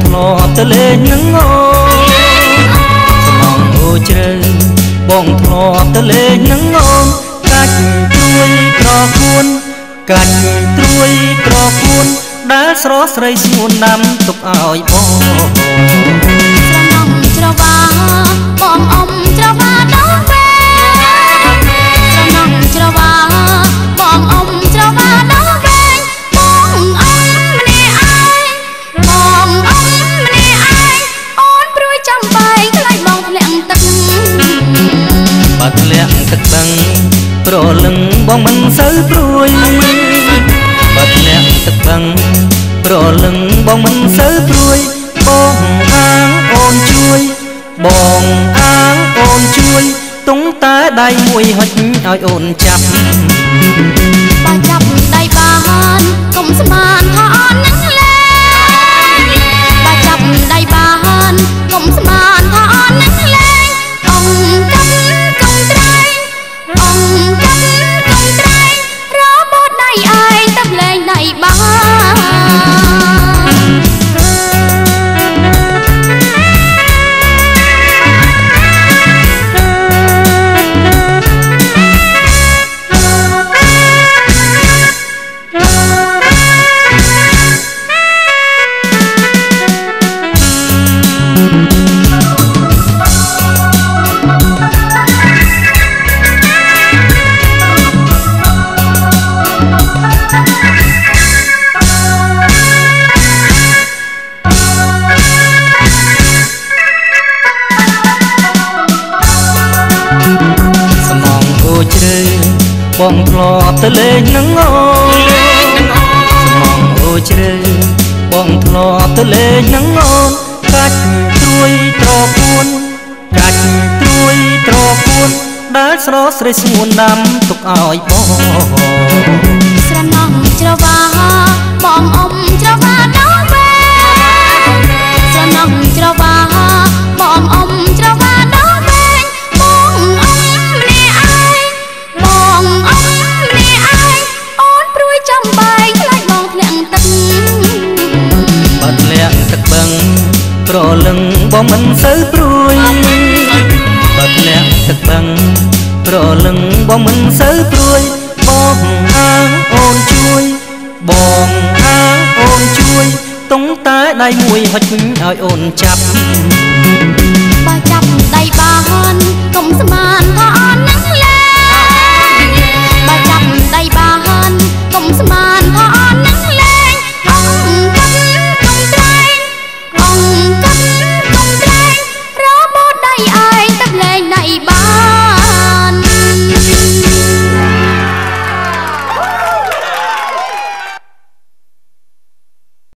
ធ្លាប់ទៅលេងនឹងអូសំងអូជ្រៅបងធ្លាប់ទៅលេងនឹងអូនកាច់ត្រួយត្រគួនកាច់ត្រួយត្រគួនដែលស្រស់ស្រីស្ងួនដាំទុកឲ្យបងស្រណំច្រវាបងអ៊ំច្រវាដល់ពេលស្រណំច្រវាបងអ៊ំច្រវាដល់ពេលបងអ៊ំម្នាក់ឯងបងអ៊ំម្នាក់ឯងអូនព្រួយចាំបែកខ្លាចបងធ្លាក់ទឹកបាត់ធ្លាក់ទឹកដឹងប្រលឹងបងមិនសូវព្រួយបាត់ធ្លាក់ទឹកដឹងប្រលឹងបងមិនសូវព្រួយបងអាងអូនជួយបងអាងអូនជួយតុងតែដៃមួយហុចឲ្យអូនចាប់បើចាប់ដៃបានកុំស្មានថាអូននឹងលេងបើចាប់ដៃបានកុំស្មានថាអូននឹងលេងអង្គកាប់កុំត្រែងអង្គកាប់កុំត្រែងរបត់ដៃឯងទៅលេងដៃបាបងធ្លាប់ទៅលេងនឹងអូសំងអូជ្រៅបងធ្លាប់ទៅលេងនឹងអូនកាច់ត្រួយត្រគួនកាច់ត្រួយត្រគួនដែលស្រស់ស្រីស្ងួនដាំទុកឲ្យបងស្រណំច្រវាបងអ៊ំច្រវាដល់ពេលស្រណំច្រវាបងអ៊ំច្រវាដល់ពេលបងអ៊ំម្នាក់ឯងបងអ៊ំម្នាក់ឯងអូនព្រួយចាំបែកខ្លាចបងធ្លាក់ទឹកបាត់ធ្លាក់ទឹកបឹងប្រលឹងបងមិនសូវព្រួយបាត់ធ្លាក់ទឹកបឹងប្រលឹងបងមិនសូវព្រួយបងអាងអូនជួយបងអាងអូនជួយតុងតែដៃមួយហុចឲ្យអូនចាប់បើចាប់ដៃបានកុំស្មានថាអូននឹងលេ